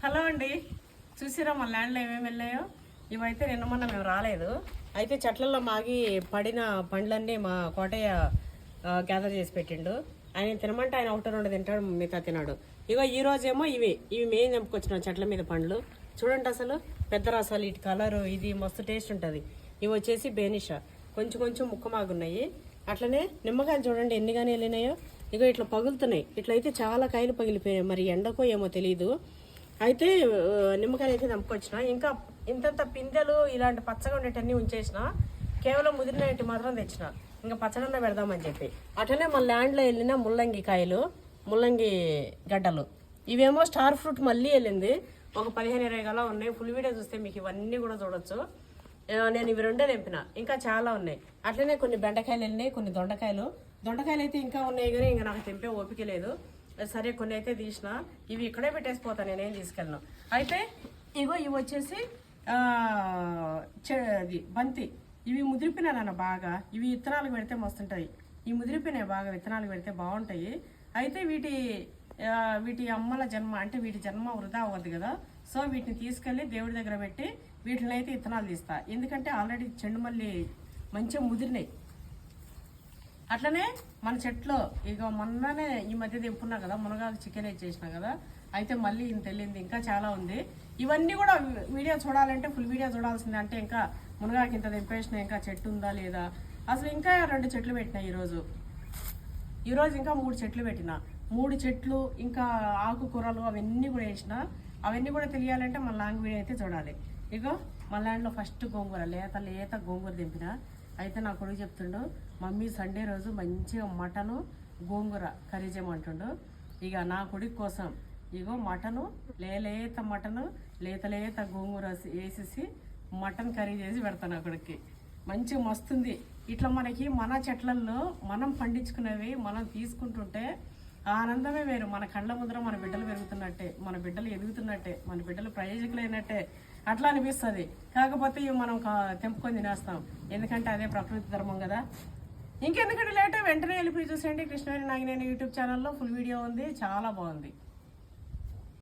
Hello అండి, చూసిరా మా ల్యాండ్లో ఏమేమి వెళ్ళాయో. ఇవైతే నిన్న మొన్న మేము రాలేదు. అయితే చెట్లలో మాగి పడిన పండ్లన్నీ మా కోటయ్య గ్యాదర్ చేసి పెట్టిండు. ఆయన తినమంటే ఆయన ఒకటి రెండు తింటాడు, మిగతా తినాడు. ఇగో ఈ రోజేమో ఇవి మేము తెంపుకొచ్చినాం చెట్ల మీద పండ్లు. చూడండి అసలు పెద్ద రసాలు, ఇటు కలరు, ఇది మస్తు టేస్ట్ ఉంటుంది. ఇవి వచ్చేసి బేనిషా, కొంచెం కొంచెం ముక్కమాగున్నాయి. అట్లనే నిమ్మకాయలు చూడండి ఎన్నిగానే వెళ్ళినాయో. ఇగో ఇట్లా పగులుతున్నాయి. ఇట్లయితే చాలా కాయలు పగిలిపోయాయి, మరి ఎండకో ఏమో తెలియదు. అయితే నిమ్మకాయలు అయితే తెంపుకొచ్చిన. ఇంకా ఇంతంత పిందెలు ఇలాంటి పచ్చగా ఉండేటన్నీ ఉంచేసిన, కేవలం ముదిరినట్టు మాత్రం తెచ్చిన. ఇంకా పచ్చడన్నా పెడదామని చెప్పి. అట్లనే మన ల్యాండ్లో వెళ్ళిన ముల్లంగి కాయలు, ముల్లంగి గడ్డలు, ఇవేమో స్టార్ ఫ్రూట్ మళ్ళీ వెళ్ళింది. ఒక 15-20 గలా ఉన్నాయి. ఫుల్ వీడియో చూస్తే మీకు ఇవన్నీ కూడా చూడొచ్చు. నేను ఇవి రెండే తెంపిన, ఇంకా చాలా ఉన్నాయి. అట్లనే కొన్ని బెండకాయలు వెళ్ళినాయి, కొన్ని దొండకాయలు అయితే ఇంకా ఉన్నాయి, కానీ ఇంకా నాకు తెంపే ఓపిక లేదు. సరే కొన్ని అయితే తీసిన, ఇవి ఇక్కడే పెట్టేసిపోతాను, నేనేం తీసుకెళ్ళను. అయితే ఇగో ఇవి వచ్చేసి అది బంతి. ఇవి ముదిరిపోయినాయన్న బాగా. ఇవి విత్తనాలకు పెడితే మస్తుంటాయి. ఈ ముదిరిపోయినాయి బాగా, విత్తనాలకు పెడితే బాగుంటాయి. అయితే వీటి అమ్మల జన్మ, అంటే వీటి జన్మ వృధా అవ్వద్దు కదా. సో వీటిని తీసుకెళ్ళి దేవుడి దగ్గర పెట్టి వీటిని అయితే విత్తనాలు తీస్తా. ఎందుకంటే ఆల్రెడీ చెండుమల్లి మంచిగా ముదిరినాయి. అట్లనే మన చెట్లో ఇక మొన్ననే ఈ మధ్య తెంపున్నా కదా, మునగాకు చికెన్ చేసినా కదా. అయితే మళ్ళీ ఇంత వెళ్ళింది, ఇంకా చాలా ఉంది. ఇవన్నీ కూడా వీడియో చూడాలంటే ఫుల్ వీడియో చూడాల్సిందే. అంటే ఇంకా మునగాకు ఇంత తెంపేసిన, ఇంకా చెట్టు ఉందా లేదా, అసలు ఇంకా 2 చెట్లు పెట్టినా ఈరోజు ఇంకా 3 చెట్లు పెట్టిన. 3 చెట్లు ఇంకా ఆకుకూరలు అవన్నీ కూడా వేసిన. అవన్నీ కూడా తెలియాలంటే మన లాంగ్ వీడియో అయితే చూడాలి. ఇగో మన ల్యాండ్లో ఫస్ట్ గోంగూర, లేత గోంగూర తెంపిన. అయితే నా కొడుకు చెప్తుండు, మమ్మీ సండే రోజు మంచిగా మటను గోంగూర కర్రీ చేయమంటుండు. ఇక నా కొడుకు కోసం ఇగో మటను, లేత మటను, లేత గోంగూర వేసేసి మటన్ కర్రీ చేసి పెడతాను నా కొడుక్కి. మంచిగా మస్తుంది. ఇట్లా మనకి మన చెట్లల్లో మనం పండించుకునేవి మనం తీసుకుంటుంటే ఆనందమే వేరు. మన కళ్ళ ముందర మన బిడ్డలు పెరుగుతున్నట్టే, మన బిడ్డలు ఎదుగుతున్నట్టే, మన బిడ్డలు ప్రయోజకులైనట్టే అట్లా అనిపిస్తుంది. కాకపోతే ఇవి మనం తెంపుకొని తినేస్తాం, ఎందుకంటే అదే ప్రకృతి ధర్మం కదా. ఇంకెందుకంటే లేట్, వెంటనే వెళ్ళిపోయి చూసేయండి కృష్ణవేణి నాగినేని యూట్యూబ్ ఛానల్లో ఫుల్ వీడియో ఉంది, చాలా బాగుంది.